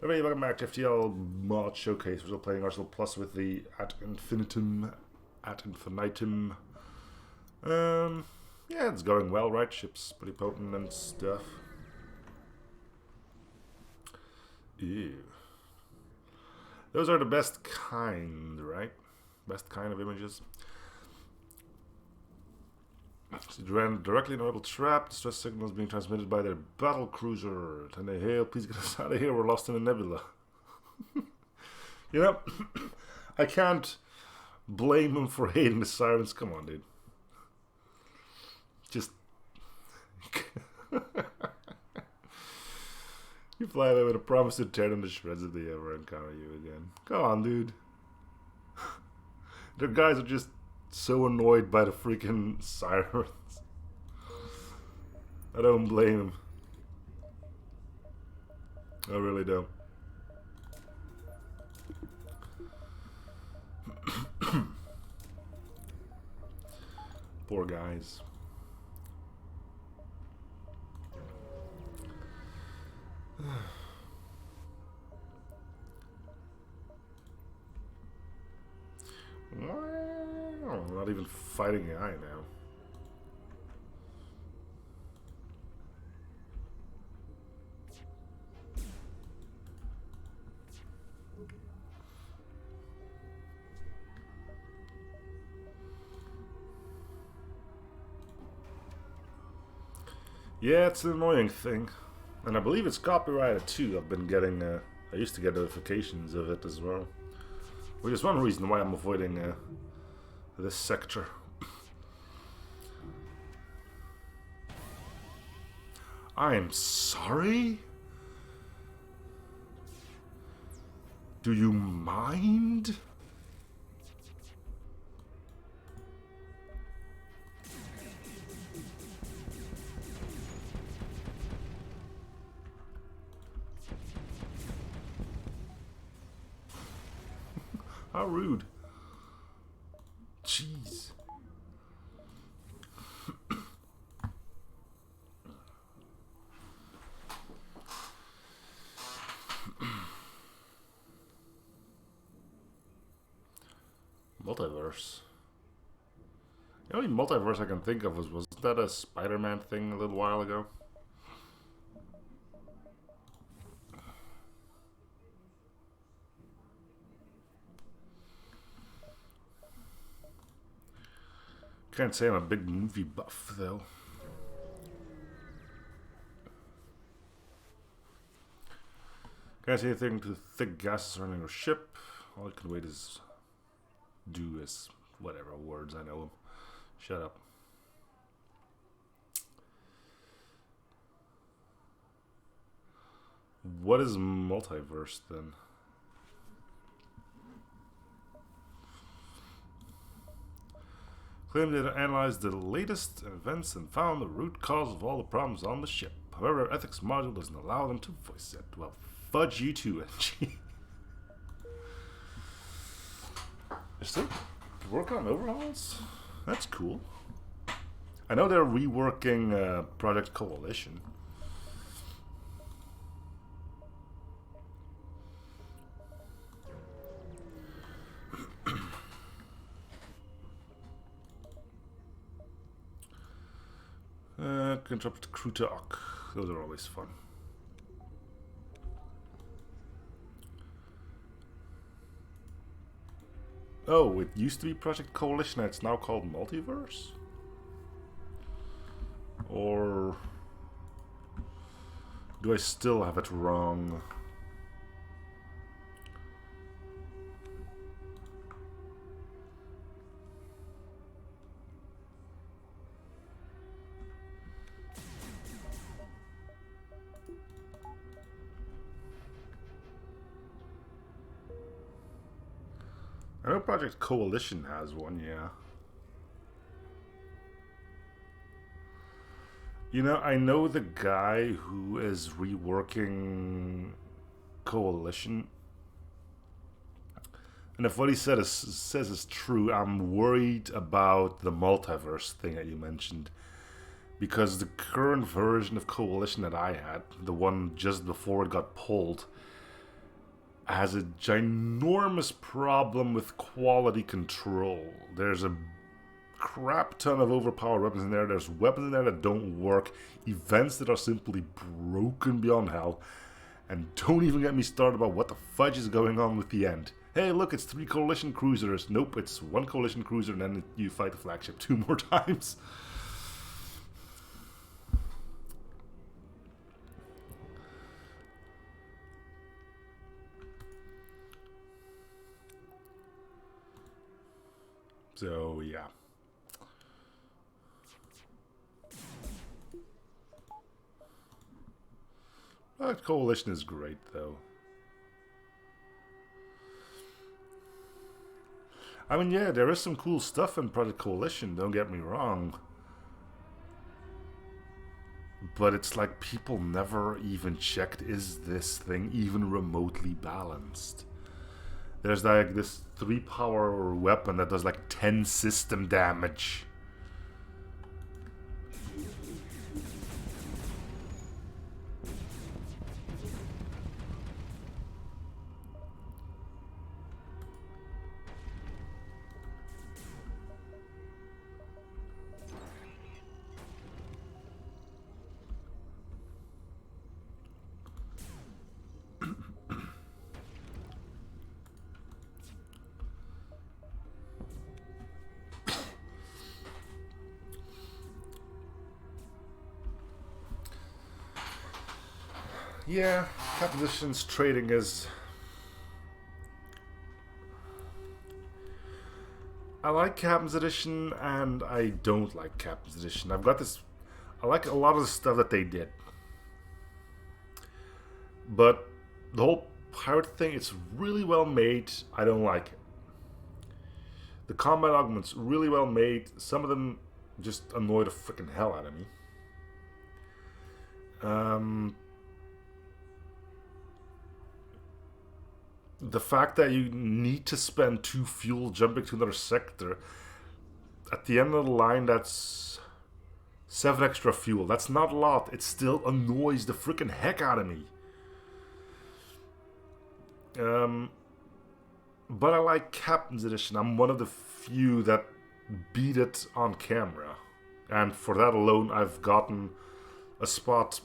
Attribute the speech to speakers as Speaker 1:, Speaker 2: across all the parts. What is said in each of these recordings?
Speaker 1: Everybody, welcome back to FTL Mod Showcase. We're still playing Arsenal Plus with the Ad Infinitum. Yeah, it's going well, right? Ship's pretty potent and stuff. Ew. Those are the best kind, right? Best kind of images. So ran directly in a rebel trap. Distress signals being transmitted by their battle cruiser. And they hail, please get us out of here. We're lost in a nebula. You know, I can't blame them for hating the sirens. Come on, dude. Just you fly away with a promise to tear them to shreds if they ever encounter you again. Come on, dude. Their guys are just so annoyed by the freaking sirens. I don't blame them. I really don't. Poor guys. I'm not even fighting the eye now. Yeah, it's an annoying thing. And I believe it's copyrighted too. I've been getting, I used to get notifications of it as well. Which is one reason why I'm avoiding this sector. I'm sorry? Do you mind? How rude. Jeez. Multiverse. The only multiverse I can think of was that a Spider-Man thing a little while ago? Can't say I'm a big movie buff, though. Can't say anything to thick gas surrounding our ship. All I can wait is do is whatever words I know them. Shut up. What is multiverse then? Claimed they analyzed the latest events and found the root cause of all the problems on the ship. However, our ethics module doesn't allow them to voice it. Well, fudge you too, NG. They're still working on overhauls? That's cool. I know they're reworking Project Coalition. Interrupt crew talk. Those are always fun. Oh, it used to be Project Coalition and it's now called Multiverse? Or do I still have it wrong? I know Project Coalition has one, yeah. You know, I know the guy who is reworking Coalition. And if what he says is true, I'm worried about the multiverse thing that you mentioned. Because the current version of Coalition that I had, the one just before it got pulled, has a ginormous problem with quality control. There's a crap ton of overpowered weapons in there. There's weapons in there that don't work. Events that are simply broken beyond hell. And don't even get me started about what the fudge is going on with the end. Hey, look, it's 3 coalition cruisers. Nope, it's 1 coalition cruiser and then you fight the flagship 2 more times. So, yeah. Coalition is great, though. I mean, yeah, there is some cool stuff in Project Coalition, don't get me wrong. But it's like people never even checked, is this thing even remotely balanced? There's like this 3 power weapon that does like 10 system damage. Yeah, Captain's trading is... I like Captain's Edition and I don't like Captain's Edition. I've got this... I like a lot of the stuff that they did. But the whole pirate thing, it's really well made. I don't like it. The combat augments, really well made. Some of them just annoy the freaking hell out of me. The fact that you need to spend 2 fuel jumping to another sector, at the end of the line, that's 7 extra fuel. That's not a lot. It still annoys the freaking heck out of me. But I like Captain's Edition. I'm one of the few that beat it on camera. And for that alone, I've gotten a spot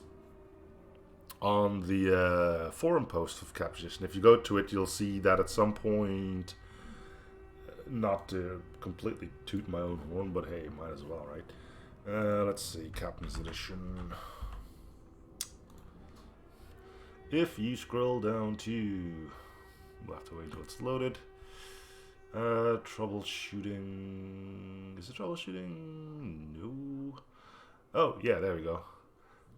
Speaker 1: on the forum post of Captain's Edition. If you go to it, you'll see that at some point, not to completely toot my own horn, but hey, might as well, right? Let's see, Captain's Edition. If you scroll down to... We'll have to wait until it's loaded. Troubleshooting... Is it troubleshooting? No. Oh, yeah, there we go.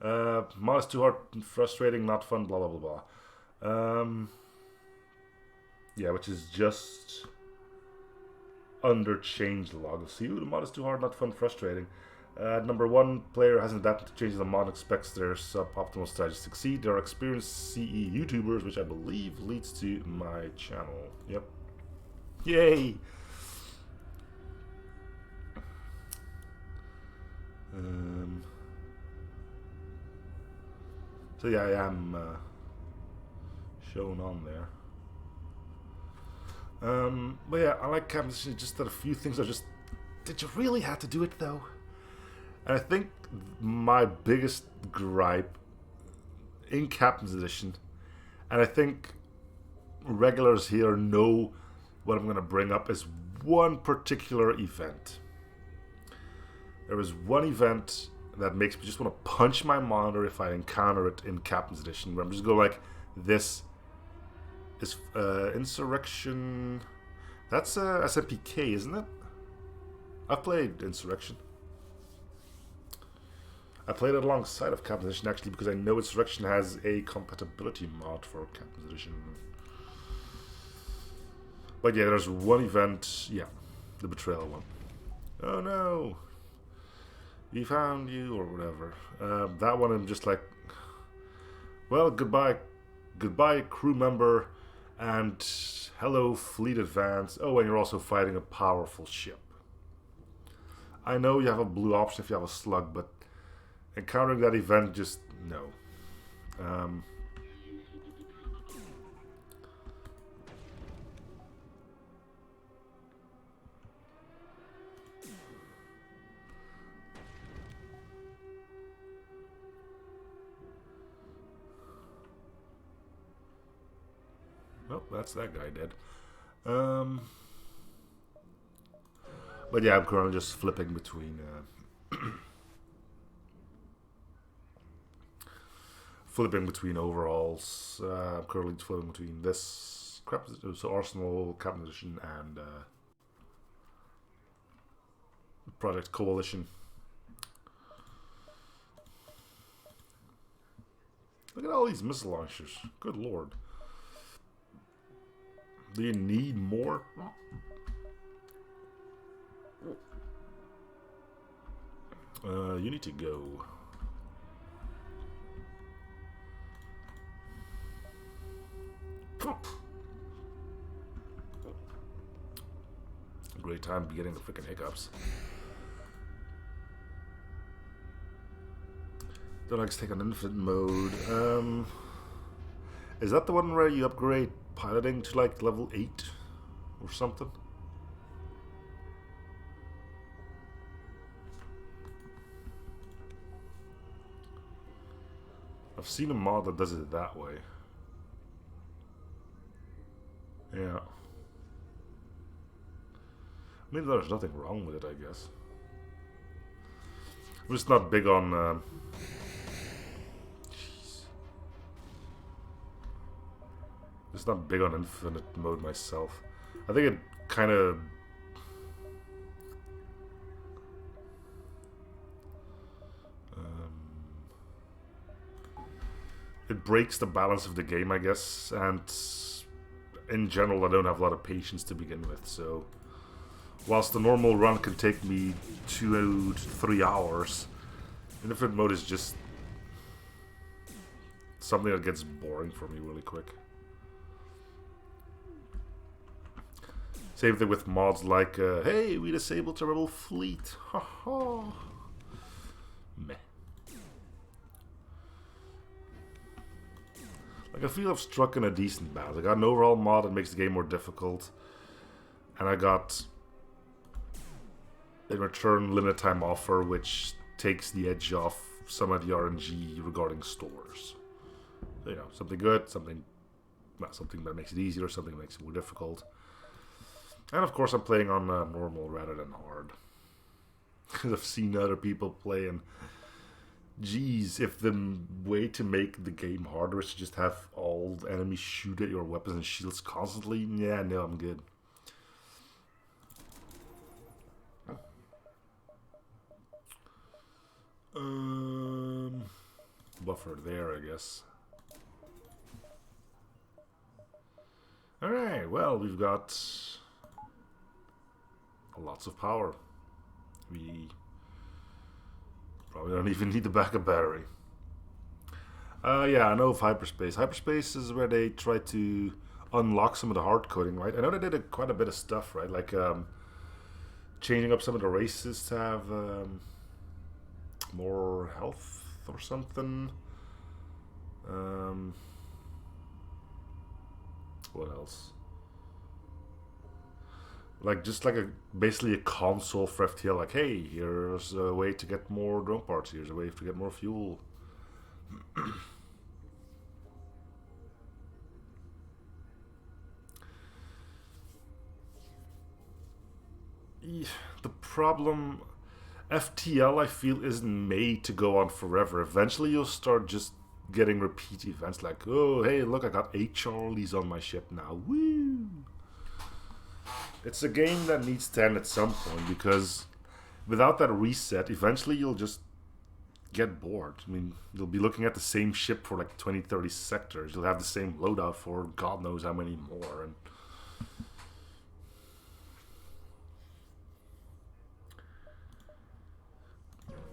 Speaker 1: Mod is too hard, frustrating, not fun, blah, blah, blah, blah. Yeah, which is just under changelog. See, the mod is too hard, not fun, frustrating. Number 1, player hasn't adapted to changes the mod, expects their suboptimal strategy to succeed. There are experienced CE YouTubers, which I believe leads to my channel. Yep. Yay! So yeah, I am shown on there. But yeah, I like Captain's Edition, just that a few things are just... Did you really have to do it though? And I think my biggest gripe in Captain's Edition, and I think regulars here know what I'm going to bring up, is one particular event. There was one event that makes me just want to punch my monitor if I encounter it in Captain's Edition, where I'm just going like, this is Insurrection. That's SMPK, isn't it? I've played Insurrection. I played it alongside of Captain's Edition actually because I know Insurrection has a compatibility mod for Captain's Edition. But yeah, there's one event, yeah, the Betrayal one. Oh no! We found you, or whatever. That one I'm just like, well, goodbye crew member, and hello fleet advance. Oh, and you're also fighting a powerful ship. I know you have a blue option if you have a slug, but encountering that event, just no. Oh, that's that guy dead. But yeah, I'm currently just flipping between flipping between overhauls. I'm currently flipping between this crap, so Arsenal, Captain Edition, and Project Coalition. Look at all these missile launchers. Good lord. Do you need more? You need to go. Great time getting the freaking hiccups. Deluxe take on infinite mode. Is that the one where you upgrade piloting to like level 8 or something? I've seen a mod that does it that way. Yeah. I mean, there's nothing wrong with it, I guess. I'm just not big on... Jeez. Just not big on infinite mode myself. I think it kind of... it breaks the balance of the game, I guess, and in general I don't have a lot of patience to begin with, so whilst the normal run can take me 2 to 3 hours, infinite mode is just something that gets boring for me really quick. Same thing with mods like, hey, we disabled a rebel fleet, haha. Meh. Like, I feel I've struck in a decent balance. I got an overall mod that makes the game more difficult. And I got, in return, limited time offer, which takes the edge off some of the RNG regarding stores. You know, something good, something that makes it easier, something that makes it more difficult. And of course I'm playing on normal rather than hard. Because I've seen other people play and... Geez, if the way to make the game harder is to just have all the enemies shoot at your weapons and shields constantly, yeah, no, I'm good. Buffer there, I guess. Alright, well, we've got lots of power. We probably don't even need the backup battery. Yeah, I know of Hyperspace. Hyperspace is where they try to unlock some of the hard coding, right? I know they did quite a bit of stuff, right? Like changing up some of the races to have more health or something. What else? Like just like basically a console for FTL. Like, hey, here's a way to get more drone parts. Here's a way to get more fuel. The problem, FTL, I feel, isn't made to go on forever. Eventually, you'll start just getting repeat events like, oh, hey, look, I got 8 Charlies on my ship now. Woo! It's a game that needs to end at some point, because without that reset, eventually you'll just get bored. I mean, you'll be looking at the same ship for like 20, 30 sectors. You'll have the same loadout for God knows how many more. And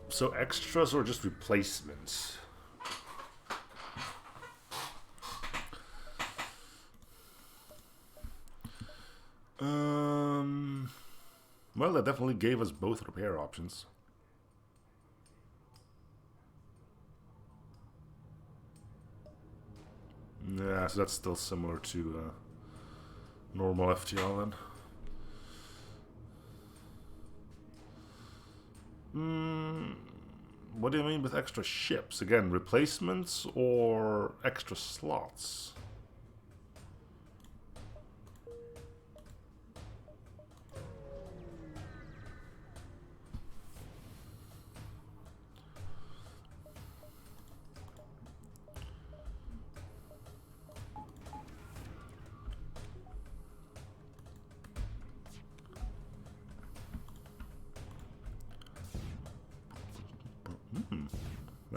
Speaker 1: so extras or just replacements? Well, that definitely gave us both repair options. Yeah, so that's still similar to normal FTL then. What do you mean with extra ships? Again, replacements or extra slots?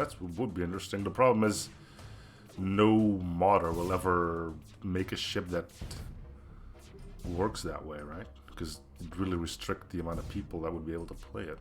Speaker 1: That would be interesting. The problem is no modder will ever make a ship that works that way, right? Because it really restricts the amount of people that would be able to play it.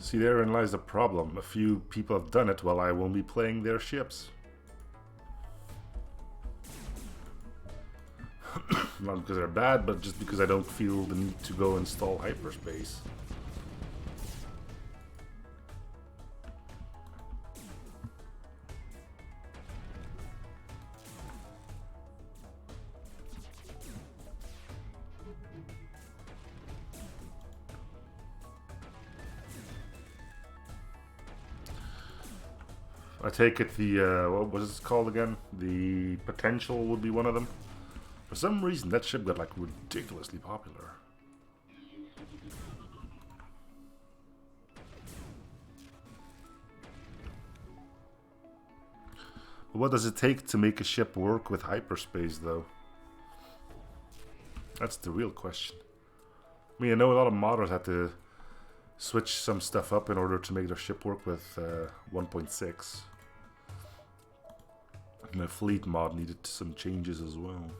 Speaker 1: See, therein lies the problem. A few people have done it while I won't be playing their ships. Not because they're bad, but just because I don't feel the need to go install hyperspace. I take it the, what was it called again? The Potential would be one of them. For some reason, that ship got, like, ridiculously popular. But what does it take to make a ship work with hyperspace, though? That's the real question. I mean, I know a lot of modders had to switch some stuff up in order to make their ship work with 1.6. And the fleet mod needed some changes as well.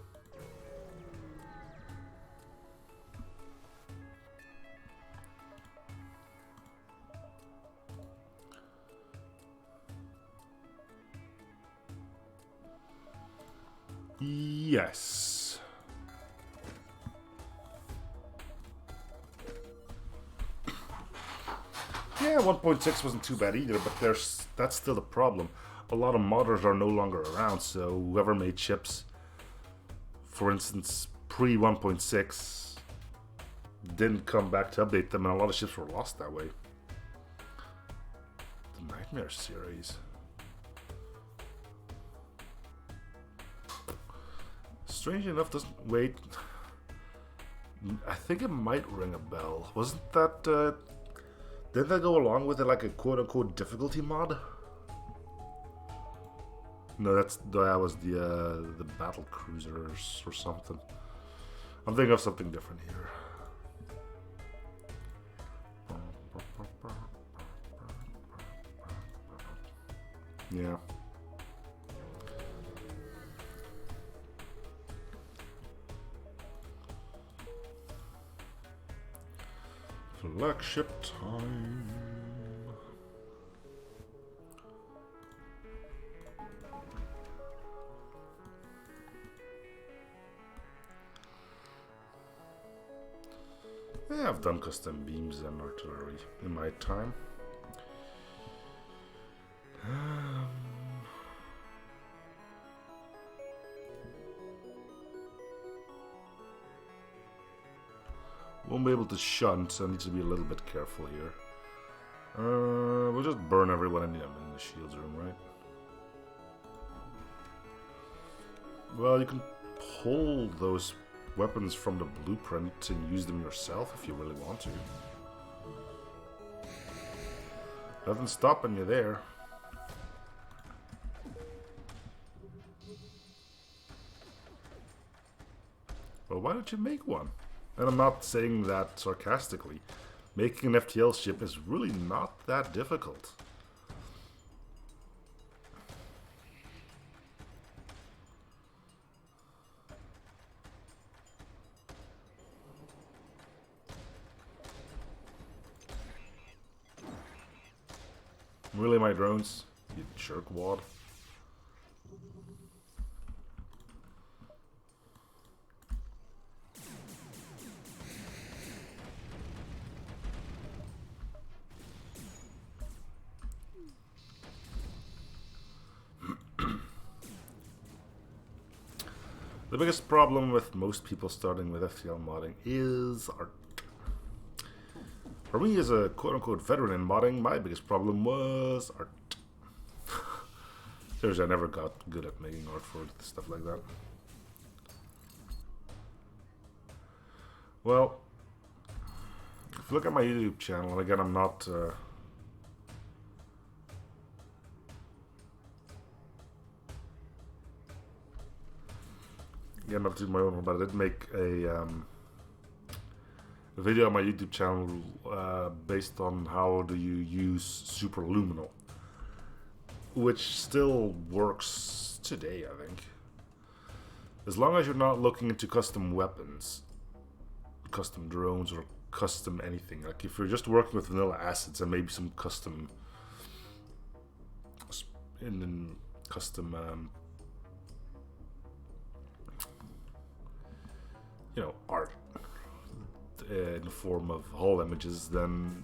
Speaker 1: Yes. Yeah, 1.6 wasn't too bad either, but that's still the problem. A lot of modders are no longer around, so whoever made chips, for instance, pre 1.6, didn't come back to update them, and a lot of ships were lost that way. The Nightmare series. Strangely enough, doesn't wait. I think it might ring a bell. Wasn't that? Didn't that go along with it like a quote-unquote difficulty mod? No, that was the battle cruisers or something. I'm thinking of something different here. Yeah. Flagship time. Yeah, I've done custom beams and artillery in my time. Won't be able to shunt, so I need to be a little bit careful here. We'll just burn everyone in the shields room, right? Well, you can pull those weapons from the blueprint and use them yourself if you really want to. Nothing's stopping you there. Well, why don't you make one? And I'm not saying that sarcastically. Making an FTL ship is really not that difficult. Really, my drones? You jerkwad. The biggest problem with most people starting with FTL modding is art. For me, as a quote-unquote veteran in modding, my biggest problem was art. Seriously, I never got good at making art for stuff like that. Well, If you look at my YouTube channel, and again, I'm not... I'm not doing my own one, but I did make a video on my YouTube channel based on how do you use superluminal, which still works today, I think. As long as you're not looking into custom weapons, custom drones, or custom anything. Like if you're just working with vanilla assets and maybe some custom you know, art in the form of hull images, then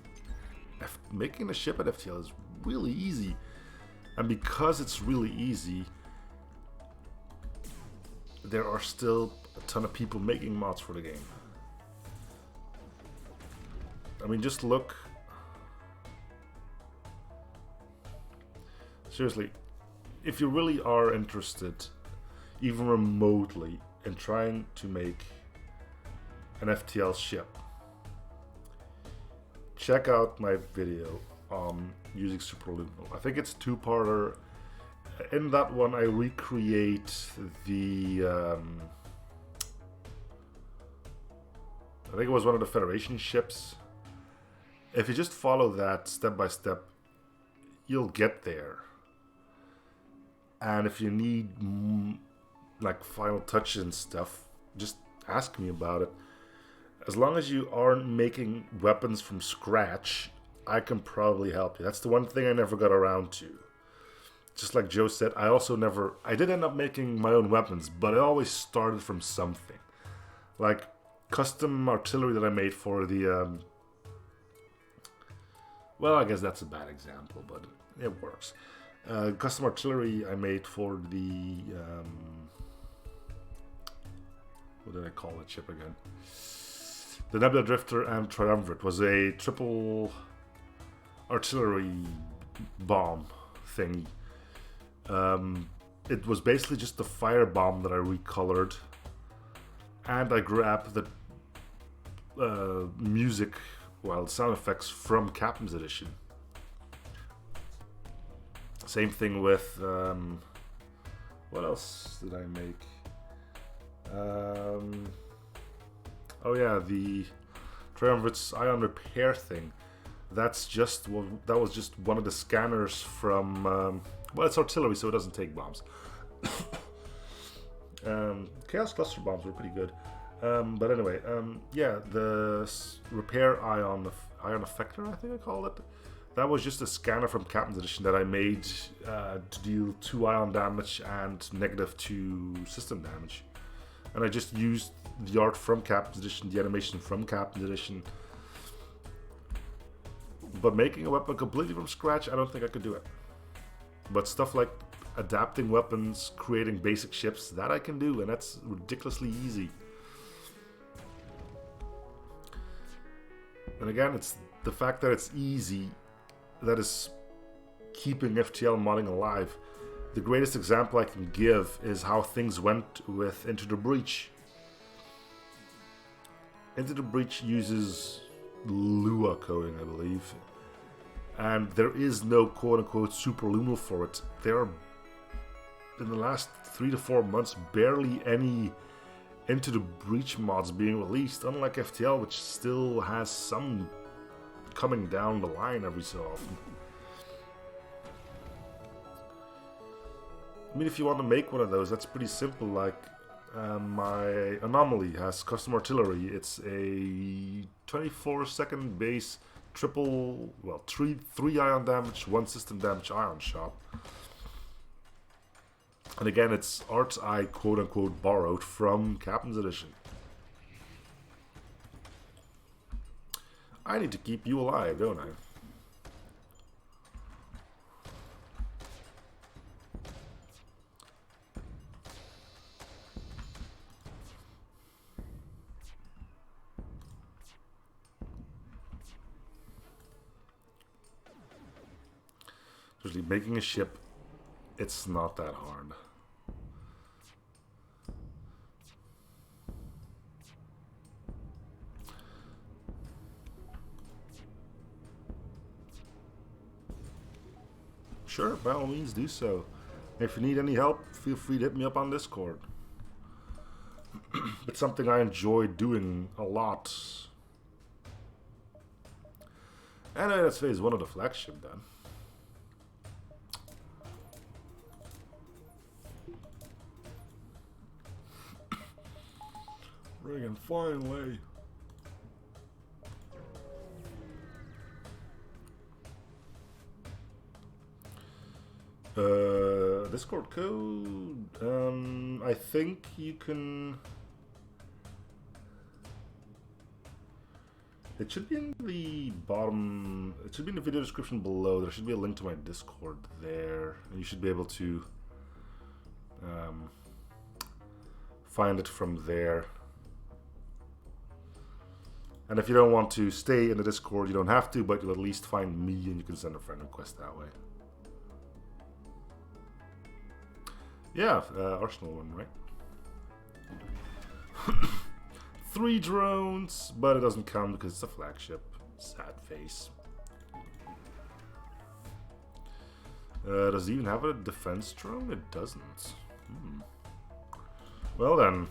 Speaker 1: making a ship at FTL is really easy. And because it's really easy, there are still a ton of people making mods for the game. I mean, just look. Seriously, if you really are interested, even remotely, in trying to make an FTL ship, check out my video on using superluminal. I think it's a two-parter. In that one, I recreate the I think it was one of the Federation ships. If you just follow that step by step, you'll get there. And if you need like final touches and stuff, just ask me about it. As long as you aren't making weapons from scratch, I can probably help you. That's the one thing I never got around to. Just like Joe said, I did end up making my own weapons, but it always started from something. Like custom artillery that I made for the, well, I guess that's a bad example, but it works. Custom artillery I made for the, what did I call that ship again? The Nebula Drifter and Triumvirate was a triple artillery bomb thingy. It was basically just the fire bomb that I recolored, and I grabbed the music, well, sound effects from Captain's Edition. Same thing with what else did I make? Oh yeah, the Triumvirate's ion repair thing. That was just one of the scanners from. Well, it's artillery, so it doesn't take bombs. Chaos cluster bombs were pretty good. But anyway, yeah, the repair ion effector, I think I called it. That was just a scanner from Captain's Edition that I made to deal 2 ion damage and -2 system damage. And I just used the art from Captain's Edition, the animation from Captain's Edition. But making a weapon completely from scratch, I don't think I could do it. But stuff like adapting weapons, creating basic ships, that I can do, and that's ridiculously easy. And again, it's the fact that it's easy that is keeping FTL modding alive. The greatest example I can give is how things went with Into the Breach. Into the Breach uses Lua coding, I believe. And there is no quote-unquote superluminal for it. There are, in the last 3 to 4 months, barely any Into the Breach mods being released, unlike FTL, which still has some coming down the line every so often. I mean, if you want to make one of those, that's pretty simple. Like, my Anomaly has custom artillery. It's a 24-second base, triple, well, 3 ion damage, 1 system damage ion shot. And again, it's art I quote-unquote borrowed from Captain's Edition. I need to keep you alive, don't I? Usually making a ship, it's not that hard. Sure, by all means do so. If you need any help, feel free to hit me up on Discord. It's something I enjoy doing a lot. Anyway, that's phase 1 of the flagship then. Friggin' finally. Discord code. I think you can. It should be in the bottom. It should be in the video description below. There should be a link to my Discord there, and you should be able to find it from there. And if you don't want to stay in the Discord, you don't have to, but you'll at least find me, and you can send a friend request that way. Yeah, Arsenal one, right? 3 drones, but it doesn't count because it's a flagship. Sad face. Does it even have a defense drone? It doesn't. Well then.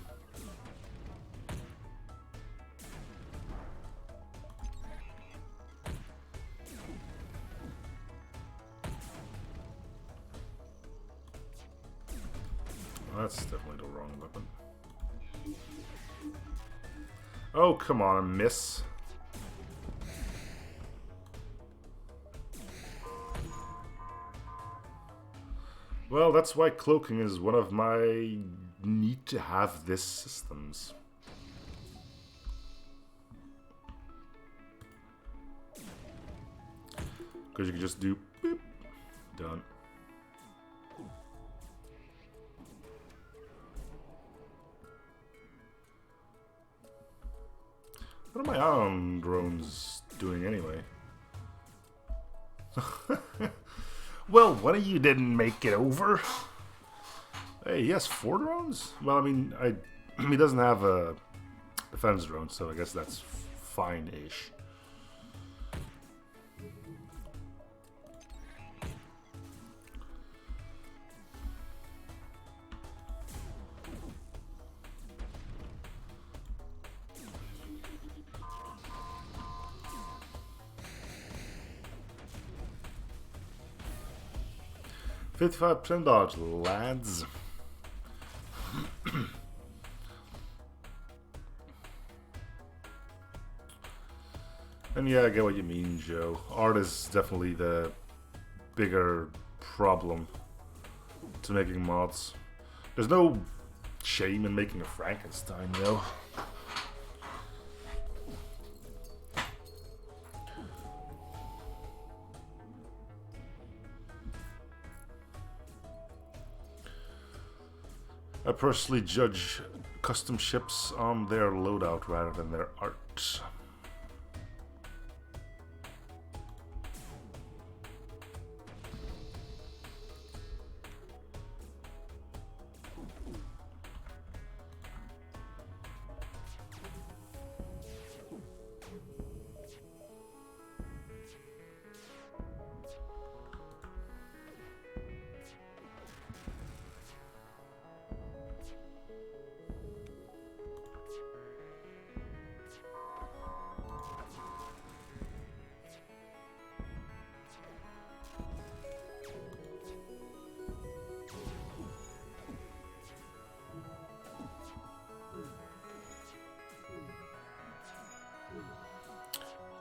Speaker 1: That's definitely the wrong weapon. Oh, come on, miss. Well, that's why cloaking is one of my need to have this systems. Because you can just do boop, done. What are my ion drones doing anyway? Well, one of you didn't make it over. Hey, he has 4 drones? Well, I mean, he doesn't have a defense drone, so I guess that's fine-ish. $55% dodge, lads. And yeah, I get what you mean, Joe. Art is definitely the bigger problem to making mods. There's no shame in making a Frankenstein, you know. I personally judge custom ships on their loadout rather than their art.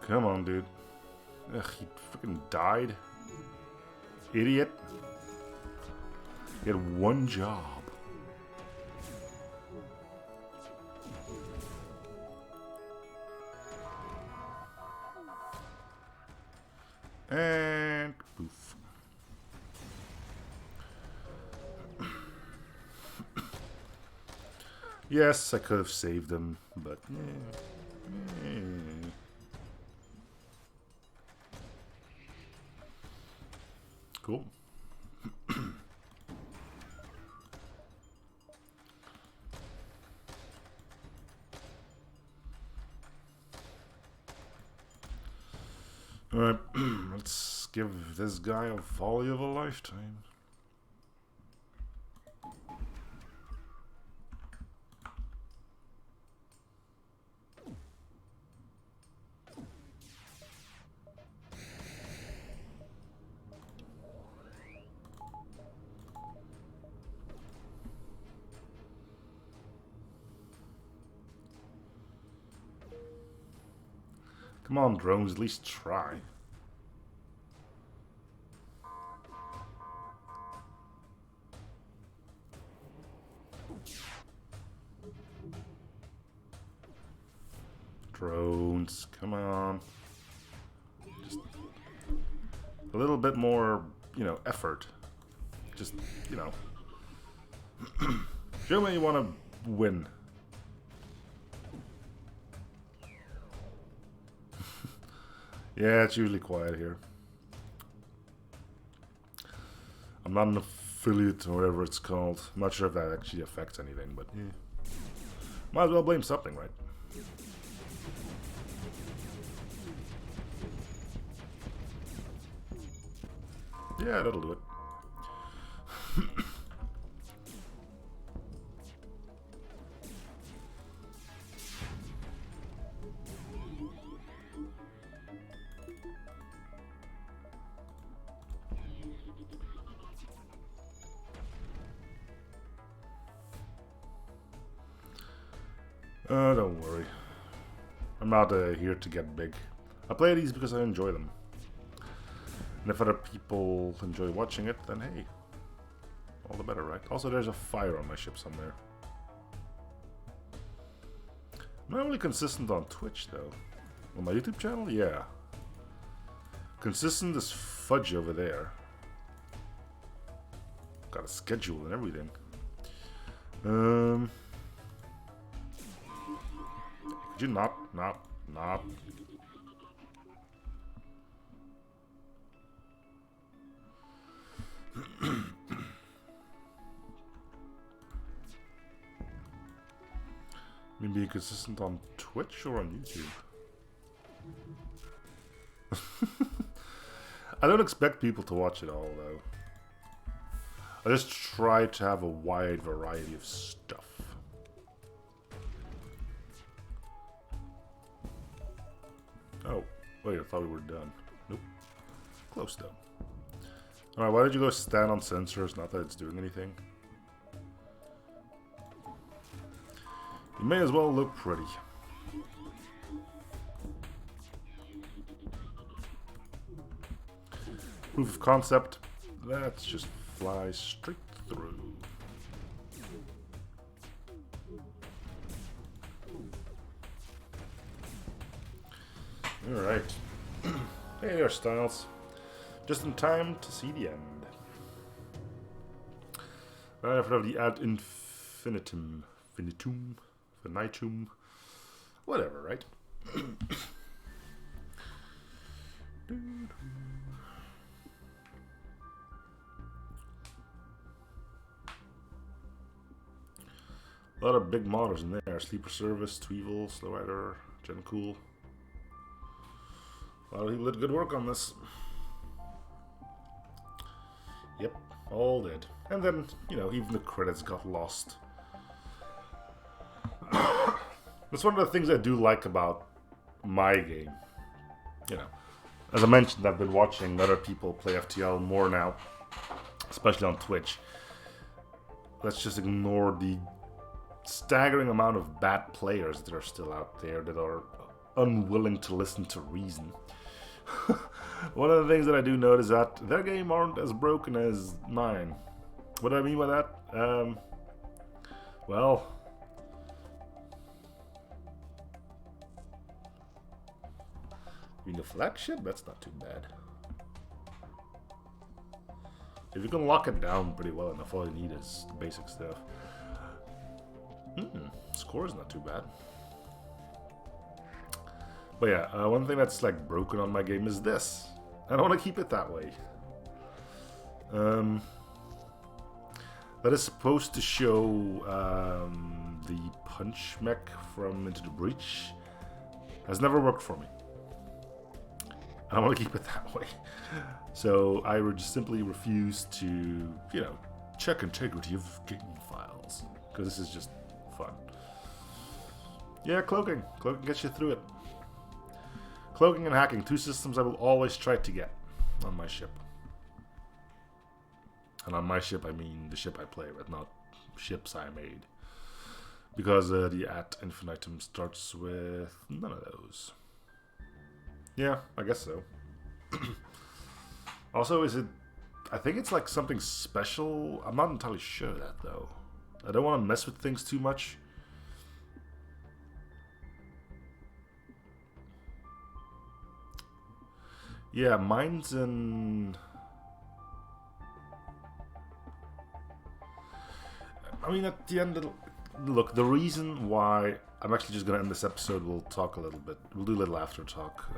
Speaker 1: Come on, dude. Ugh, he freaking died. Idiot. He had one job. And poof. Yes, I could have saved him, but cool. Alright, let's give this guy a volley of a lifetime. Come on, drones, at least try. Drones, come on. Just a little bit more, you know, effort. Just, you know. Show me you want to win. Yeah, it's usually quiet here. I'm not an affiliate or whatever it's called. I'm not sure if that actually affects anything, but yeah. Might as well blame something, right? Yeah, that'll do it. Don't worry. I'm not here to get big. I play these because I enjoy them. And if other people enjoy watching it, then hey, all the better, right? Also, there's a fire on my ship somewhere. I'm not really consistent on Twitch, though. On my YouTube channel, yeah. Consistent as fudge over there. Got a schedule and everything. Could you not? Maybe consistent on Twitch or on YouTube? I don't expect people to watch it all, though. I just try to have a wide variety of stuff. Oh, wait, I thought we were done. Nope. Close, though. Alright, why did you go stand on sensors? Not that it's doing anything. You may as well look pretty. Proof of concept. Let's just fly straight through. Alright. Hey there, Styles. Just in time to see the end. Right after the ad infinitum. Finitum. Whatever, right? A lot of big models in there. Sleeper Service, Tweevil, Slowrider, Gen Cool. A lot of people did good work on this. Yep, all did. And then, you know, even the credits got lost. That's one of the things I do like about my game. You know, as I mentioned, I've been watching other people play FTL more now, especially on Twitch. Let's just ignore the staggering amount of bad players that are still out there that are unwilling to listen to reason. One of the things that I do notice is that their game aren't as broken as mine. What do I mean by that? Well, being a flagship, that's not too bad. If you can lock it down pretty well enough, all you need is the basic stuff. Score is not too bad. But yeah, one thing that's like broken on my game is this. I don't want to keep it that way. That is supposed to show the punch mech from Into the Breach. Has never worked for me. and I want to keep it that way. So I would just simply refuse to, you know, check integrity of game files, because this is just fun. Yeah, cloaking. Cloaking gets you through it. Cloaking and hacking, 2 systems I will always try to get on my ship. And on my ship, I mean the ship I play with, not ships I made. Because the ad infinitum starts with none of those. Yeah, I guess so. Also, is it... I think it's like something special. I'm not entirely sure of that, though. I don't want to mess with things too much. Yeah, mine's in... I mean, at the end of... Look, the reason why... I'm actually just going to end this episode. We'll talk a little bit. We'll do a little after talk.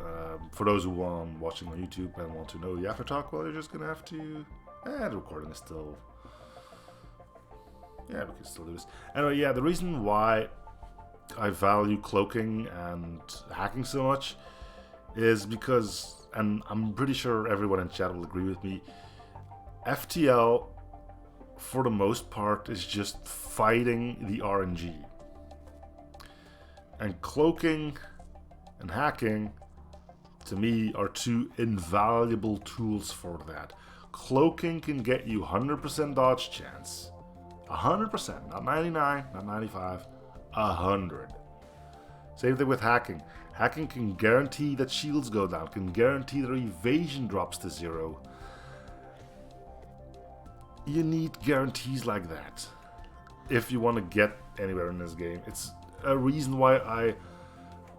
Speaker 1: For those who are watching on YouTube and want to know the after talk, well, you're just going to have to... the recording is still... Yeah, we can still do this. Anyway, yeah, the reason why I value cloaking and hacking so much is because... And I'm pretty sure everyone in chat will agree with me. FTL, for the most part, is just fighting the RNG. And cloaking and hacking, to me, are 2 invaluable tools for that. Cloaking can get you 100% dodge chance. 100%, not 99, not 95, 100. Same thing with hacking. Hacking can guarantee that shields go down, can guarantee that evasion drops to 0. You need guarantees like that if you want to get anywhere in this game. It's a reason why I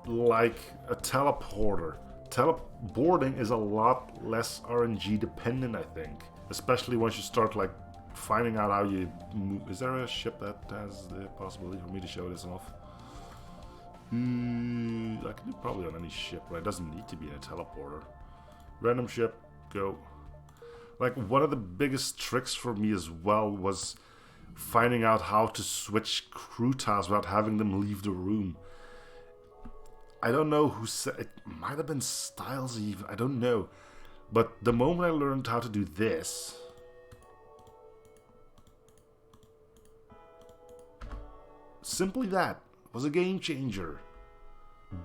Speaker 1: like a teleporter. Teleporting is a lot less RNG dependent, I think. Especially once you start like finding out how you move. Is there a ship that has the possibility for me to show this off? I can do probably on any ship, but it doesn't need to be in a teleporter. Random ship, go. Like, one of the biggest tricks for me as well was finding out how to switch crew tasks without having them leave the room. I don't know who said it. Might have been Styles even. I don't know. But the moment I learned how to do this, simply that was a game changer.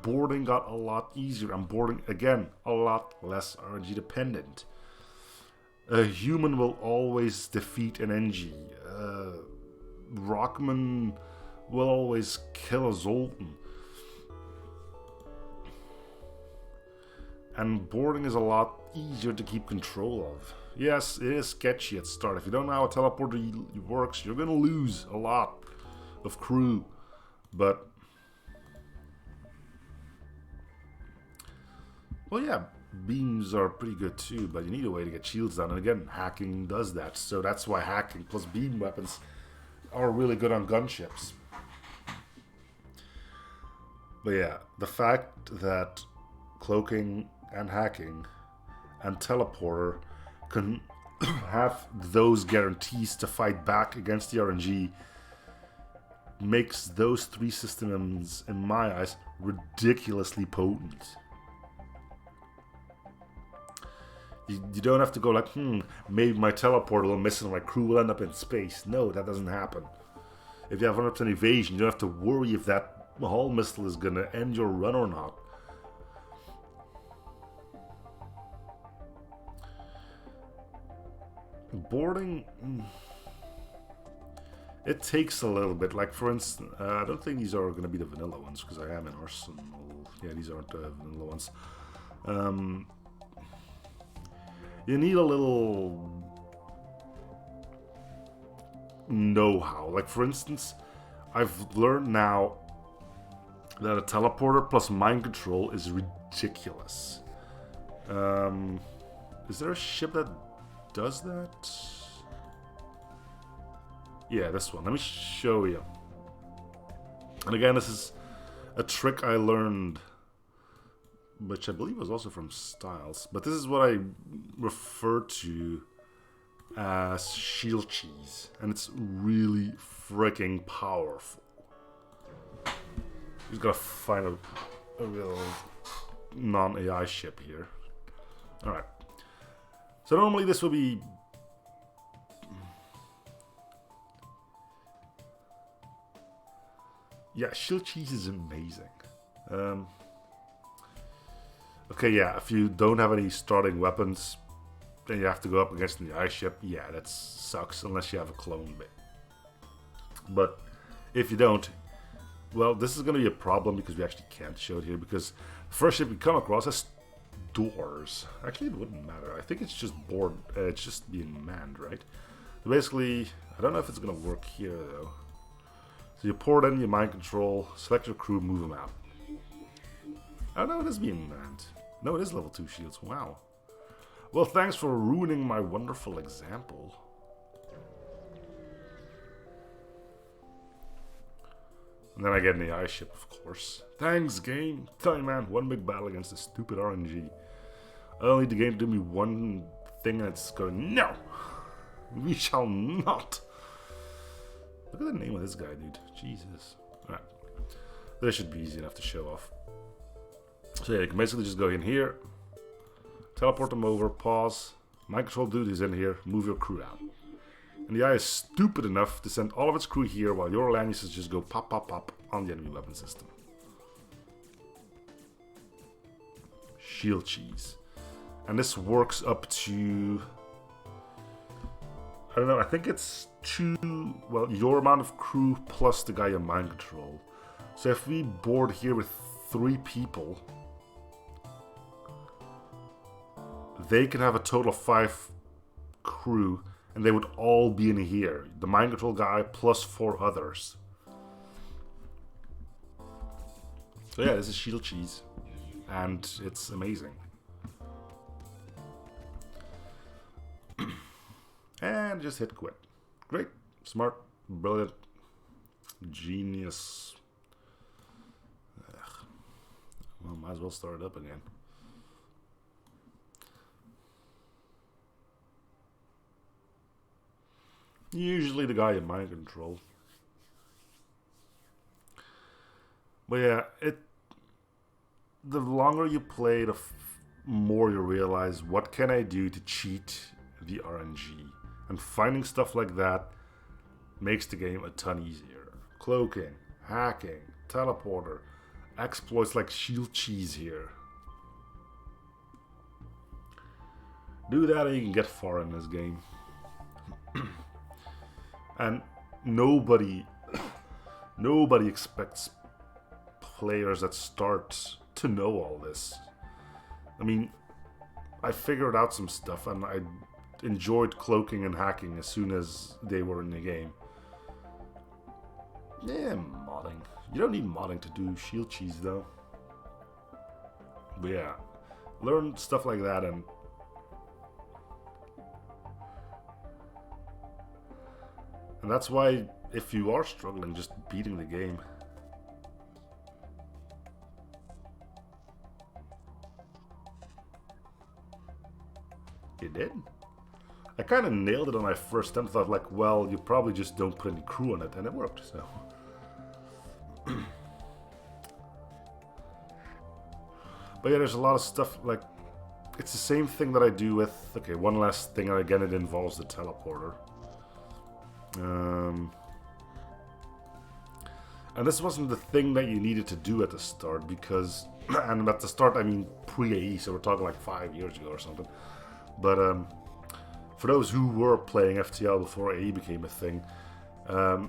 Speaker 1: Boarding got a lot easier, and boarding, again, a lot less RNG dependent. A human will always defeat an NG. Rockman will always kill a Zoltan. And boarding is a lot easier to keep control of. Yes, it is sketchy at start. If you don't know how a teleporter works, you're gonna lose a lot of crew. But... well, yeah, beams are pretty good too, but you need a way to get shields down. And again, hacking does that. So that's why hacking plus beam weapons are really good on gunships. But yeah, the fact that cloaking and hacking and teleporter can have those guarantees to fight back against the RNG makes those 3 systems, in my eyes, ridiculously potent. You don't have to go like, maybe my teleporter will miss and my crew will end up in space. No, that doesn't happen. If you have 100% evasion, you don't have to worry if that hull missile is going to end your run or not. Boarding, it takes a little bit. Like, for instance, I don't think these are going to be the vanilla ones because I am in Arsenal. Yeah, these aren't the vanilla ones. You need a little know-how. Like, for instance, I've learned now that a teleporter plus mind control is ridiculous. Is there a ship that does that? Yeah, this one. Let me show you. And again, this is a trick I learned, which I believe was also from Styles. But this is what I refer to as shield cheese. And it's really freaking powerful. Just gotta find a real non-AI ship here. Alright. So normally this would be... Yeah, shield cheese is amazing. Okay, yeah, if you don't have any starting weapons, then you have to go up against the ice ship. Yeah, that sucks unless you have a clone bit. But if you don't, well, this is going to be a problem because we actually can't show it here because the first ship we come across has doors. Actually, it wouldn't matter. I think it's just board. It's just being manned, right? So basically, I don't know if it's going to work here though. So you port in your mind control, select your crew, move them out. Oh no, it is being manned. No, it is level 2 shields. Wow. Well, thanks for ruining my wonderful example. And then I get in the ice ship, of course. Thanks, game. Tell you, man, one big battle against this stupid RNG. I don't need the game to do me one thing and it's going, no! We shall not! Look at the name of this guy, dude. Jesus. Alright. This should be easy enough to show off. So yeah, you can basically just go in here, teleport them over, pause, mind control dude is in here, move your crew out. And the AI is stupid enough to send all of its crew here while your Laniuses just go pop, pop, pop on the enemy weapon system. Shield cheese. And this works up to... I don't know, I think it's well, your amount of crew plus the guy in mind control. So if we board here with 3 people, they can have a total of 5 crew, and they would all be in here. The mind control guy plus 4 others. So yeah, this is shield cheese, and it's amazing. And just hit quit. Great, smart, brilliant, genius. Ugh. Well, might as well start it up again. Usually the guy in mind control. But yeah, the longer you play, the more you realize what can I do to cheat the RNG. And finding stuff like that makes the game a ton easier. Cloaking, hacking, teleporter, exploits like shield cheese here. Do that and you can get far in this game. And nobody expects players that start to know all this. I mean, I figured out some stuff and I enjoyed cloaking and hacking as soon as they were in the game. Yeah, modding. You don't need modding to do shield cheese though. But yeah, learn stuff like that and that's why if you are struggling just beating the game. You did? I kind of nailed it on my first attempt. Thought like, well, you probably just don't put any crew on it, and it worked. So, but yeah, there's a lot of stuff like it's the same thing that I do with. Okay, one last thing, and again, it involves the teleporter. And this wasn't the thing that you needed to do at the start because, and at the start I mean pre-AE, so we're talking like 5 years ago or something. But for those who were playing FTL before AE became a thing,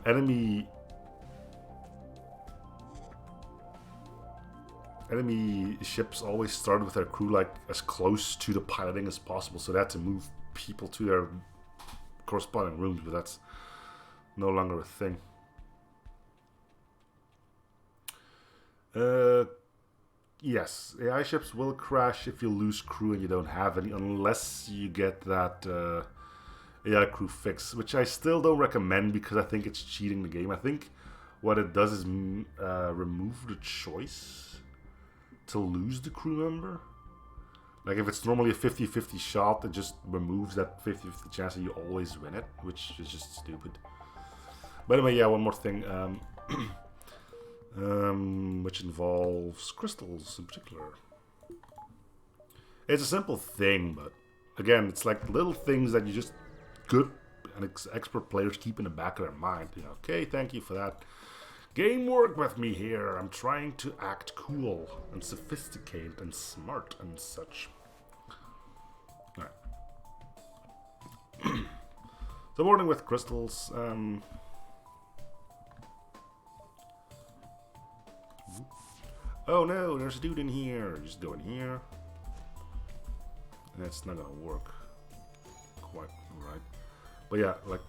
Speaker 1: enemy ships always started with their crew like as close to the piloting as possible, so they had to move people to their corresponding rooms, but that's no longer a thing. Yes, AI ships will crash if you lose crew and you don't have any, unless you get that AI crew fix, which I still don't recommend because I think it's cheating the game. I think what it does is remove the choice to lose the crew member. Like if it's normally a 50-50 shot, it just removes that 50-50 chance that you always win it, which is just stupid. But anyway, yeah, one more thing. Which involves crystals in particular. It's a simple thing, but again, it's like little things that you just good and expert players keep in the back of their mind. You know, okay, thank you for that. Game work with me here. I'm trying to act cool and sophisticated and smart and such. Alright. So boarding with crystals. Oh no, there's a dude in here. Just go in here. That's not gonna work quite right. But yeah, like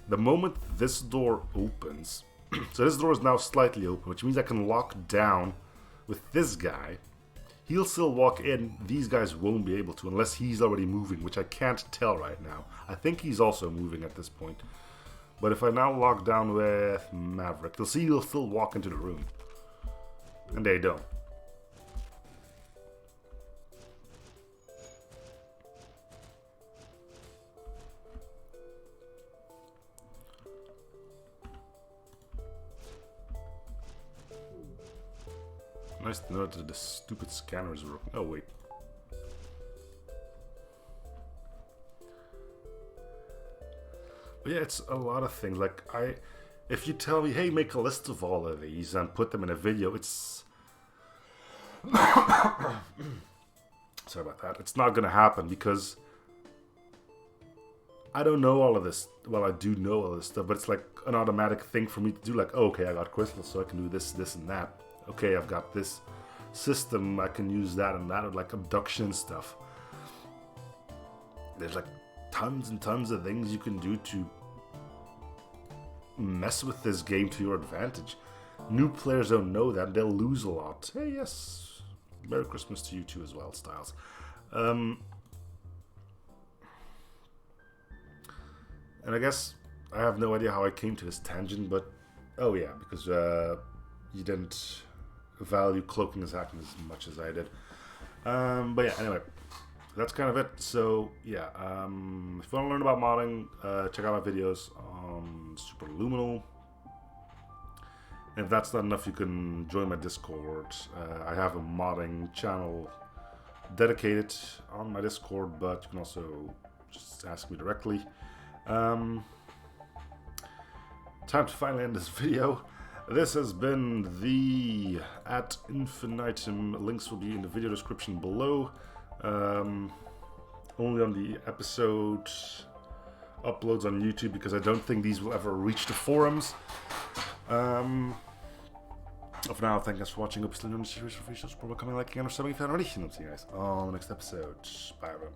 Speaker 1: the moment this door opens, so this door is now slightly open, which means I can lock down with this guy. He'll still walk in. These guys won't be able to unless he's already moving, which I can't tell right now. I think he's also moving at this point. But if I now lock down with Maverick, they'll see he'll still walk into the room. And they don't. Nice to know that the stupid scanners work. Oh wait. But yeah, it's a lot of things. Like if you tell me, hey, make a list of all of these and put them in a video, it's sorry about that. It's not gonna happen because I don't know all of this. Well, I do know all this stuff, but it's like an automatic thing for me to do. Like, oh, okay, I got crystals, so I can do this, this, and that. Okay, I've got this system, I can use that and that, or like abduction stuff. There's like tons and tons of things you can do to mess with this game to your advantage. New players don't know that, they'll lose a lot. Hey, yes, Merry Christmas to you too as well, Styles. And I guess I have no idea how I came to this tangent, but oh yeah, because you didn't value cloaking as hacking as much as I did. But yeah, anyway, that's kind of it. So yeah, if you want to learn about modding, check out my videos on Superluminal. And if that's not enough, you can join my Discord. I have a modding channel dedicated on my Discord, but you can also just ask me directly. Time to finally end this video. This has been the Ad Infinitum. Links will be in the video description below. Only on the episode uploads on YouTube because I don't think these will ever reach the forums. For now, thank you guys for watching. Hope you're still enjoying the series for free. Subscribe, comment, liking, and subscribing if you haven't already. And I'll see you guys on the next episode. Bye, everyone.